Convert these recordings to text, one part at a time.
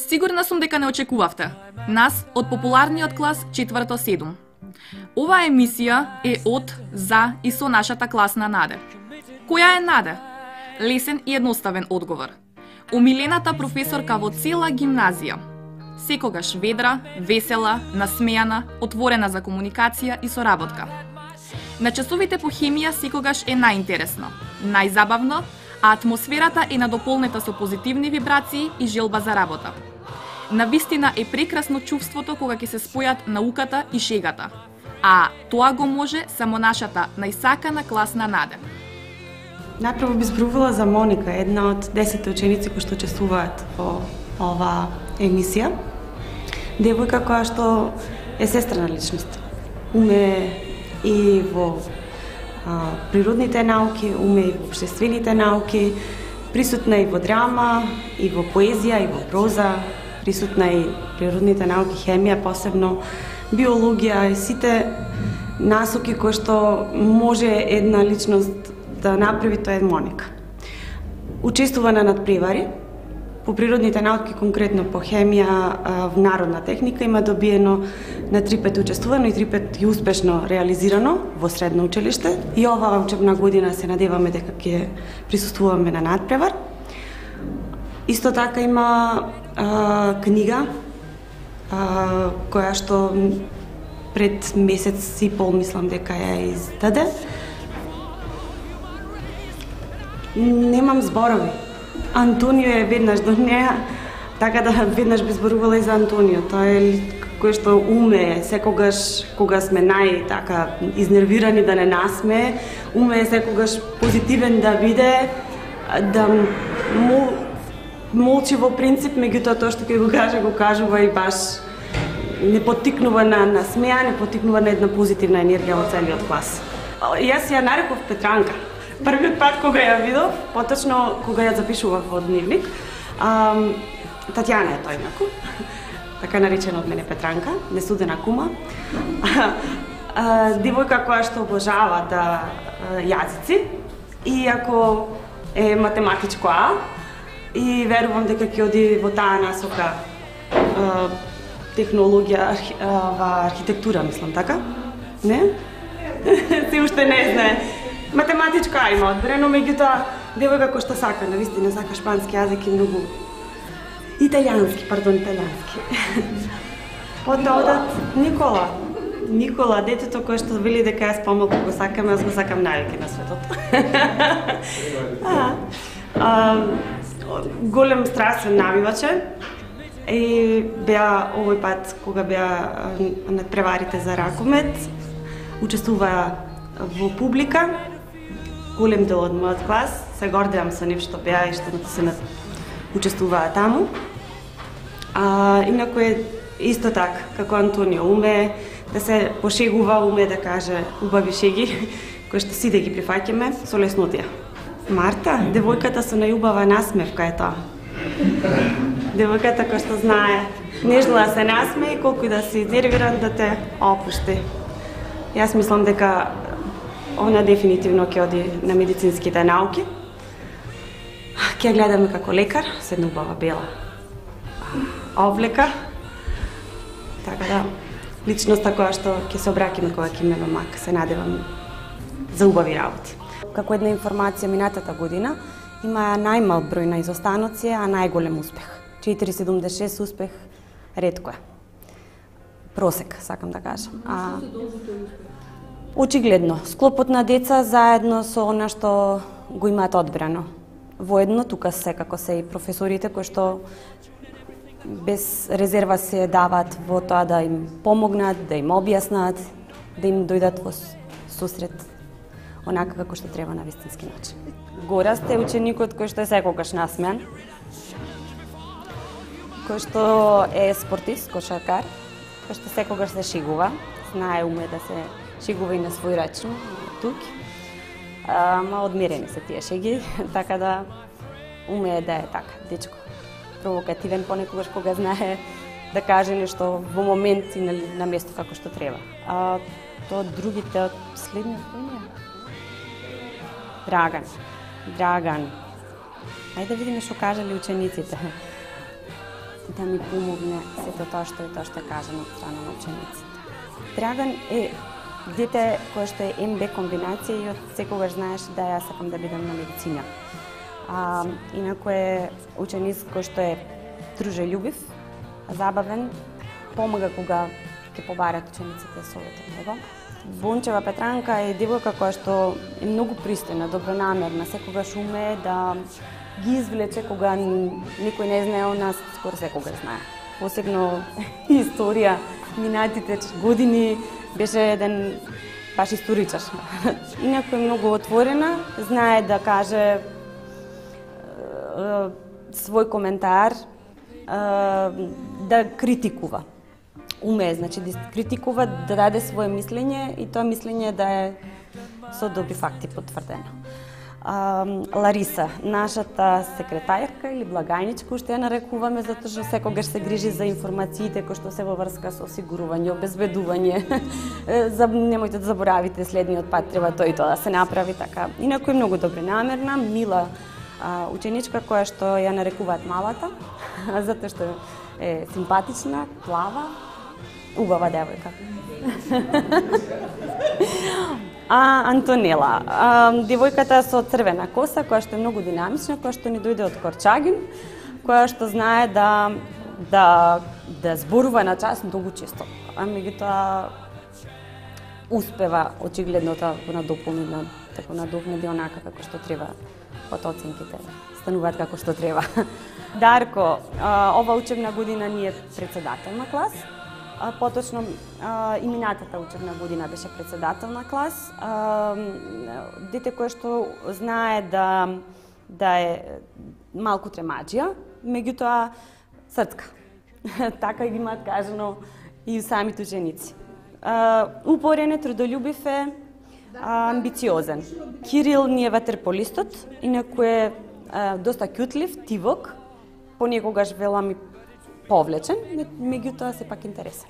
Сигурна сум дека не очекувавте. Нас од популарниот клас 4-7. Оваа емисија е од, за и со нашата класна Наде. Која е Наде? Лесен и едноставен одговор. Омилената професорка во цела гимназија. Секогаш ведра, весела, насмејана, отворена за комуникација и соработка. На часовите по хемија секогаш е најинтересно, најзабавно, а атмосферата е надополнета со позитивни вибрации и желба за работа. Навистина е прекрасно чувството кога ќе се спојат науката и шегата, а тоа го може само нашата најсакана класна Наде. Најпрво би зборувала за Моника, една од 10 ученици кои што учествуваат во оваа емисија. Девојка која што е сестрана личност. Уме и во природните науки, уме и во општествените науки, присутна и во драма, и во поезија, и во проза, присутна и природните науки, хемија посебно, биологија и сите насоки кои што може една личност да направи, тоа е Моника. Учествува на надпревари, по природните науки, конкретно по хемија, в народна техника, има добиено на 3 пат учествувано и 3 пат и успешно реализирано во средно училиште. И оваа учебна година се надеваме дека ќе присуствуваме на надпревар. Исто така има книга која што пред месец и пол мислам дека ја издаде. Немам зборови. Антонио е веднаш до неа, така да веднаш би зборувала и за Антонио. Тоа е кој што уме секогаш кога сме така изнервирани да не насме, уме секогаш позитивен да биде, да молчи во принцип, меѓутоа тоа што ќе го кажува и баш не поттикнува на смеа, не поттикнува на една позитивна енергија во целиот клас. Јас ја нареков Петранка. Првиот пат кога ја видов, поточно кога ја запишував во дневник, Татјана е тој инаку, така наречена од мене Петранка, несудена кума. Девојка која што обожава јазици, и ако е математичко А, и верувам дека ќе оди во таа насока технологија, архитектура, мислам, така? Не? Се уште не знае. Математичка А има одбрено, меѓутоа девојка која што сака, навистина сака шпански јазик и многу италијански. Потоа одат Никола, детето кое што вели дека јас помалку го сакам, јас го сакам највеќе на светот. Голем страстен навивач е и беа овој пат кога беа надпреварите за ракомет, учествува во публика. Голем дел од мојот клас, се гордеам со нив што беа и што се учествуваа таму. Инаку е исто така, како Антонио, уме да се пошегува, уме да каже убави шеги, кои што сите ги прифаќаме со леснотија. Марта, девојката со најубава насмевка е тоа. Девојката која што знае нежно да се насме и колку и да се изнервиран да те опушти. Јас мислам дека она дефинитивно ќе оди на медицинските науки. Ќе гледаме како лекар, со една убава бела облека. Така да, личноста која што ќе се обраќаме кога ќе имаме мак, се надевам за убави работи. Како една информација, минатата година има најмал број на изостаноци, а најголем успех. 4,76 успех ретко е. Просек, сакам да кажам. Очигледно, склопот на деца заедно со она што го имаат одбрано. Воедно, тука секако се и професорите кои што без резерва се даваат во тоа да им помогнат, да им објаснат, да им дојдат во сусрет онака како што треба на вистински начин. Гораст е ученикот кој што е секогаш насмеан, кој што е спортист, кошаркар, кој што секогаш се шегува, знае, уме да се шегува и на свој рачун, тук. Ама одмерени се тие шеги, така да умее да е така, дечко. Провокативен понекогаш кога знае да каже нешто во момент и на место како што треба. Тоа другите од следниот кој е? Драган. Ајде да видиме што кажале учениците. да ми помогне сето тоа што е кажано од страна на учениците. Драган е дете кое што е МБ комбинација и од секогаш знаеш да јас сакам да бидам на медицина. Инаку е ученик кој што е дружелюбив, забавен, помага кога ќе побарат учениците совет од него. Бончева Петранка е девојка која што е многу пристојна, добронамерна, секогаш умее да ги извлече кога никој не знае, она скоро секогаш знае. Посебно историја, минатите години беше еден баш историчар. Инаку е многу отворена, знае да каже свој коментар, да критикува. Умее, значи да критикува, да даде свое мислење и тоа мислење да е со добри факти потврдено. Лариса, нашата секретарка или благајничка, уште ја нарекуваме, затоа што секогаш се грижи за информациите кои што се во врска со осигурување, обезбедување. Немојте да заборавите, следниот пат треба тоа и тоа да се направи така. Инаку е многу добронамерна, мила ученичка која што ја нарекуваат малата, затоа што е симпатична, плава, убава девојка. Антонела, девојката со црвена коса, која што е многу динамична, која што ни дојде од Корчагин, која што знае да зборува на час многу често. Меѓутоа успева очигледно да го надополни, да го надокнади онака како што треба, од оценките стануваат како што треба. Дарко, ова учебна година ни е председател на клас. Поточно и минатата учебна година беше председател на клас. Дете кое што знае да е малку тремаџија, меѓутоа срцка. Така ги имаат кажано и самите ученици. Упорен е, трудолюбив е, амбициозен. Кирил ни е ватерполистот, инаку е доста кјутлив, тивок, понекогаш велам и повлечен, меѓутоа сепак интересен.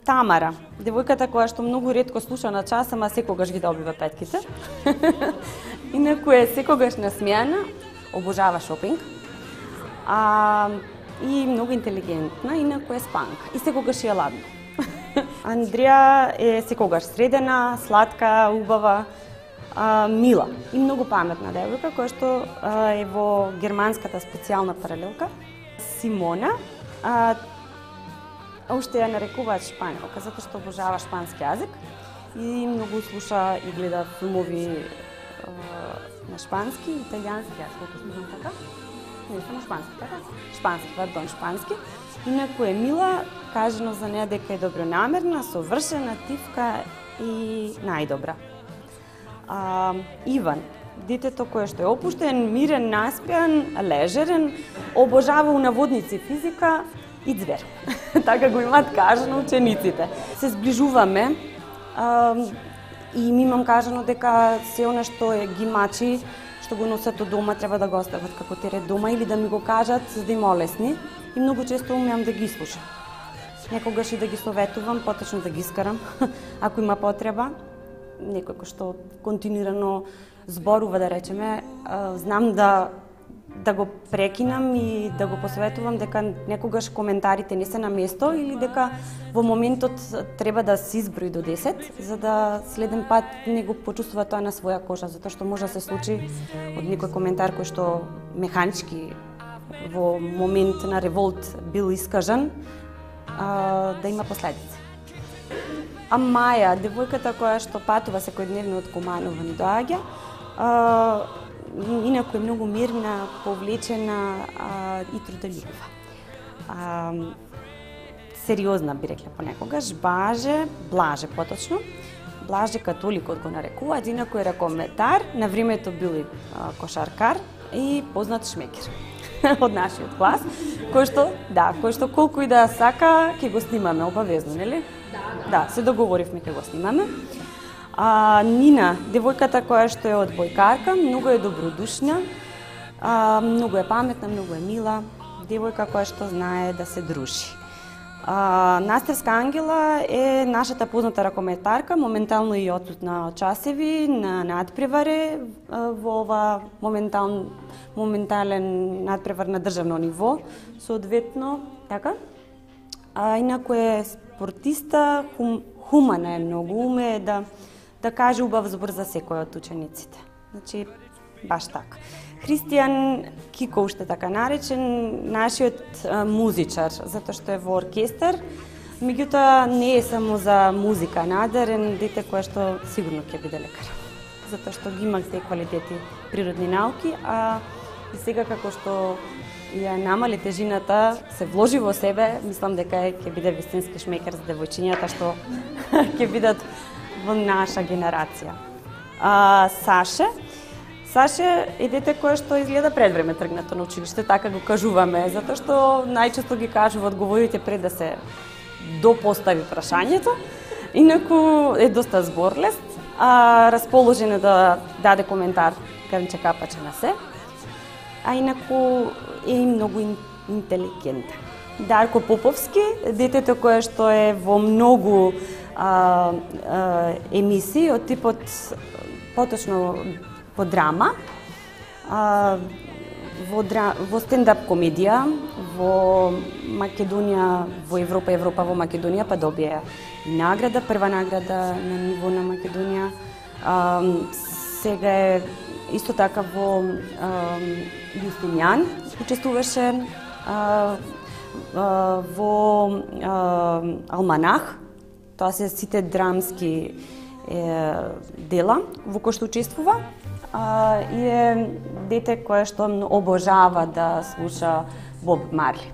Тамара, девојката која што многу ретко слуша на час, ама секогаш ги добива петките. Инаку е секогаш насмејана, обожава шопинг. И многу интелигентна, инаку е спанка. И секогаш е ладно. Андреја е секогаш средена, сладка, убава, мила и многу паметна девојка која што е во германската специјална паралелка. Симона, уште ја нарекуваат шпањолка, затоа што обожава шпански јазик и многу слуша и гледа филмови на шпански, италијански, јас колку слушам така. Не само шпански, така? Шпански. Инаку е мила, кажано за неа дека е добронамерна, совршена, тивка и најдобра. Иван, детето кое што е опуштен, мирен, наспјан, лежерен, обожава унаводници физика и ѕвер. Така го имаат кажано учениците. Се зближуваме и ми имам кажано дека се она што ги мачи, што го носат од дома, треба да го остават како терет дома или да ми го кажат за да им олесни. И многу често умеам да ги слушам. Некогаш и да ги советувам, поточно да ги искарам, ако има потреба. Некој кој што континуирано зборува, да речеме, знам да го прекинам и да го посоветувам дека некогаш коментарите не се на место или дека во моментот треба да се изброи до 10, за да следен пат не го почувствува тоа на своја кожа, затоа што може да се случи од некој коментар кој што механички во момент на револт бил искажан, да има последици. А Маја, девојката која што патува секојдневно од Куманово ни доаѓа, инаку е многу мирна, повлечена и трудолюбива. Сериозна би рекле понекогаш, Блаже поточно. Блаже католикот го нарекуваат, инаку е ракометар, на времето бил и кошаркар и познат шмекер од нашиот клас, кој што колку и да сака, ќе го снимаме обавезно, нели? Да, се договоривме ќе го снимаме. Нина, девојката која што е одбојкарка, многу е добродушна, многу е паметна, многу е мила, девојка која што знае да се дружи. Настевска Ангела е нашата позната ракометарка, моментално и отсутна од часеви на надпреваре во ова моментален надпревар на државно ниво, соодветно, така. Инаку е спортиста, хумана е многу, умее да каже убав збор за секој од учениците. Значи, баш така. Христијан Кико, уште така наречен, нашиот музичар, затоа што е во оркестар, меѓутоа не е само за музика надарен, дете кое што сигурно ќе биде лекар. Затоа што ги има те квалитети природни науки, а и сега како што ја намали тежината, се вложи во себе, мислам дека ќе биде вистински шмекер за девојчињата што ќе бидат во наша генерација. Саше е дете кое што изгледа пред време тргнато на училиште, така го кажуваме, затоа што најчесто ги кажува одговорите пред да се допостави прашањето. Инаку е доста зборлест, расположен е да даде коментар крнче капаче на се, а инаку е и многу интелигентен. Дарко Поповски, детето кое што е во многу емисии од типот поточно во драма, во стендап комедија, во Македонија, во Европа во Македонија, па добија награда, прва награда на ниво на Македонија. Сега е исто така во Јустинијан учествуваше, во Алманах, тоа се сите драмски дела во кои што учествува, и е дете кое што обожава да слуша Боб Марли.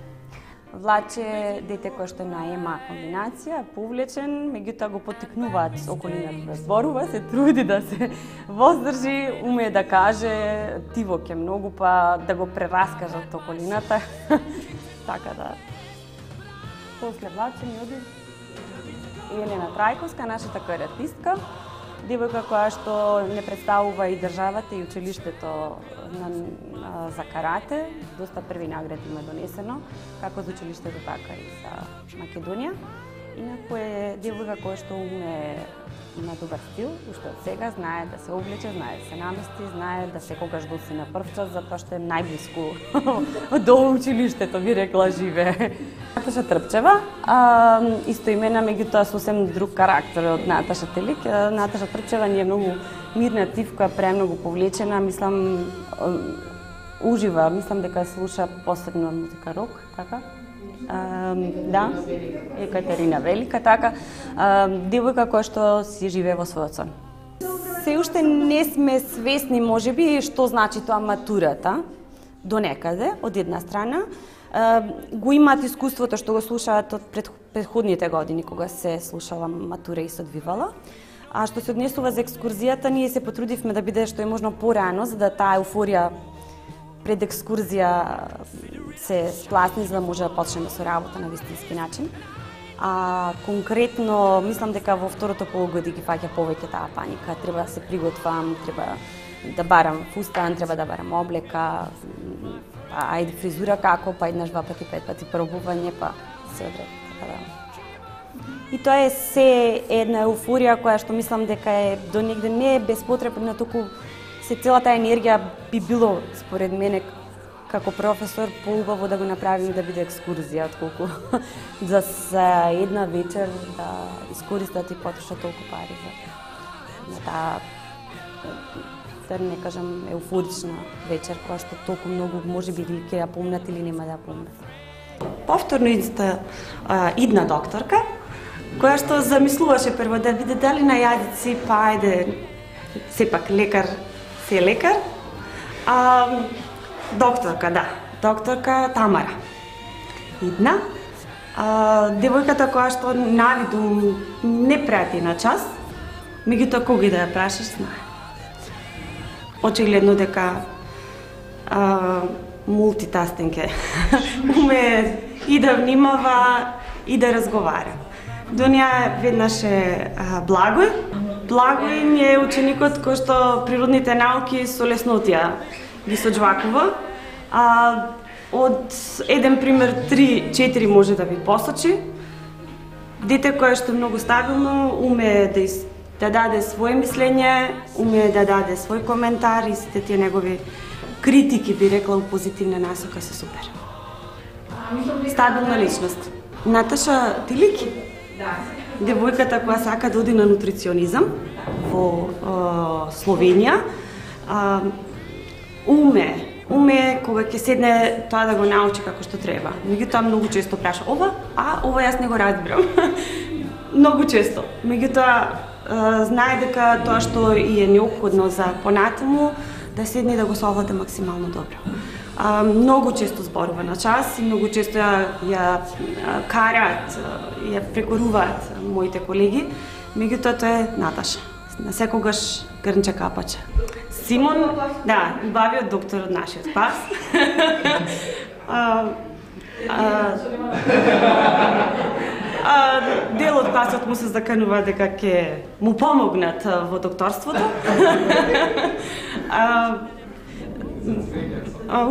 Влаче дете кое што на ема комбинација, повлечен, меѓутоа го поттикнуваат околината да зборува, се труди да се воздржи, умее да каже тивок е многу, па да го прераскажат околината. Така да. После Влаче ми оди Елена Трајковска, нашата каратистка, девојка која што не представува и државата и училиштето за карате. Доста први награди има донесено, како за училиштето, така и за Македонија. Инаку е девојка која што има добар стил, уште од сега знае да се облече, знае да се намести, знае да секогаш доси на прв час, затоа што е најблиску до училиштето, би рекла, живее. Наташа Трпчева, исто имена, меѓутоа сосем друг карактер од Наташа Телик. Наташа Трпчева ни е многу мирна тивка, премногу повлечена, мислам, ужива, мислам дека слуша посебно музика рок, така? Да, Екатерина Велика, така. Девојка која што си живее во својот сон. Се уште не сме свесни, можеби, што значи тоа матурата, до некаде, од една страна. Го имаат искуството што го слушаат од предходните години, кога се слушала матура и се одвивала. А што се однесува за екскурзијата, ние се потрудивме да биде што е можно порано, за да таа еуфорија пред екскурзија се спласни, за да може да почнеме со работа на вистински начин. Конкретно, мислам дека во второто полугодие ги фаќа повеќе таа паника. Треба да се приготвам, треба да барам фустан, треба да барам облека, ајде фризура како, па еднаш, два пати, пет пати пробување, па се одред. И тоа е се една еуфорија која што мислам дека е до негде не е безпотребна, туку се целата енергија би било, според мене, како професор, поубаво да го направим да биде екскурзија, отколку за една вечер да искористат и потрошат толку пари за таа, да не кажам, еуфорична вечер, која што толку многу можеби или ќе ја помнат или нема да ја помнат. Повторно идна докторка, која што замислуваше прво да биде дали на јадици, па ајде, сепак лекар, се лекар. Докторка, да, докторка Тамара. Идна. Девојката која што навиду не прати на час, меѓутоа кога и да ја прашаш, знае. Очигледно дека мултитаскинг е. Уме и да внимава и да разговара. До неа веднаш е Благој. Благој ми е ученикот кој што природните науки со леснотија ги соџвакува. Од еден пример 3-4 може да ви посочи. Дете кое што е многу стабилно, умее да даде свое мислење, умее да даде свој коментар и сите тие негови критики, би рекла, у позитивна насока се супер. Стабилна личност. Наташа Тилики, девојката која сака да оди на нутриционизам во Словенија, уме кога ќе седне тоа да го научи како што треба. Меѓутоа многу често праша ова јас не го разбирам. Многу често. Меѓутоа знае дека тоа што и е неопходно за понатаму да седне и да го совлада максимално добро. Многу често зборува на час и многу често ја караат, ја прекоруваат моите колеги. Меѓутоа тоа е Наташа. На секогаш грнче капаче. Симон, да, убавиот доктор од нашиот клас. Дел од класот му се заканува дека ќе му помогнат во докторството.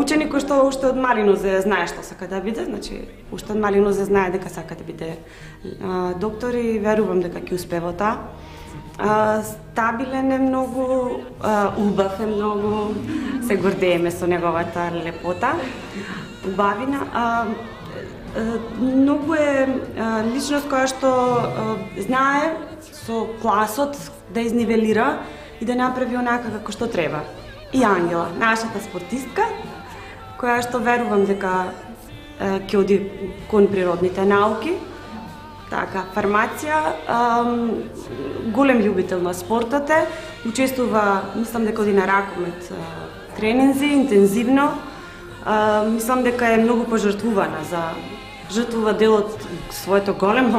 Ученикот што уште од мали нозе знае што сака да биде, значи уште од мали нозе знае дека сака да биде доктор и верувам дека ќе успее во тоа. Стабилен е многу, убав е многу, се гордееме со неговата лепота, убавина. Многу е личност која што знае со класот да изнивелира и да направи онака како што треба. И Ангела, нашата спортистка, која што верувам дека ќе оди кон природните науки, така, фармација, голем љубител на спортот е, учествува, мислам дека оди на ракомет тренинзи, интензивно, мислам дека е многу пожртвувана жртвува дел од своето голем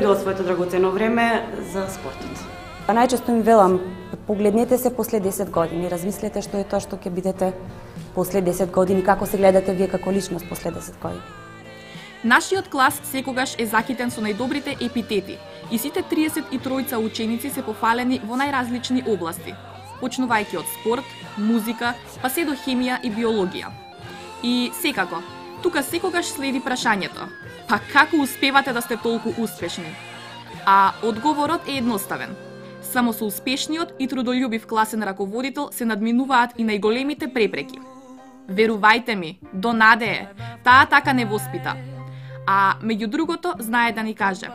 дел од своето драгоцено време за спортот. Најчесто им велам, погледнете се после 10 години, размислете што е тоа што ќе бидете после 10 години, како се гледате вие како личност после 10 години. Нашиот клас секогаш е закитен со најдобрите епитети и сите 33 ученици се пофалени во најразлични области, почнувајќи од спорт, музика, па се до хемија и биологија. И секако, тука секогаш следи прашањето: па како успевате да сте толку успешни? А одговорот е едноставен. Само со успешниот и трудолюбив класен раководител се надминуваат и најголемите препреки. Верувајте ми, до наде е, таа така не воспита. А меѓу другото знае да ни каже: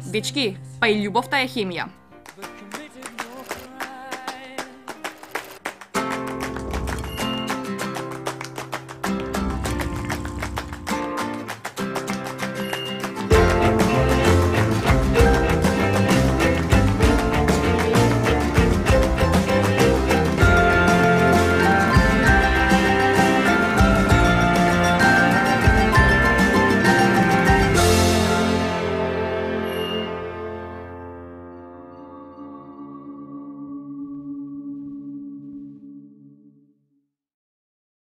дечки, па и љубовта е хемија.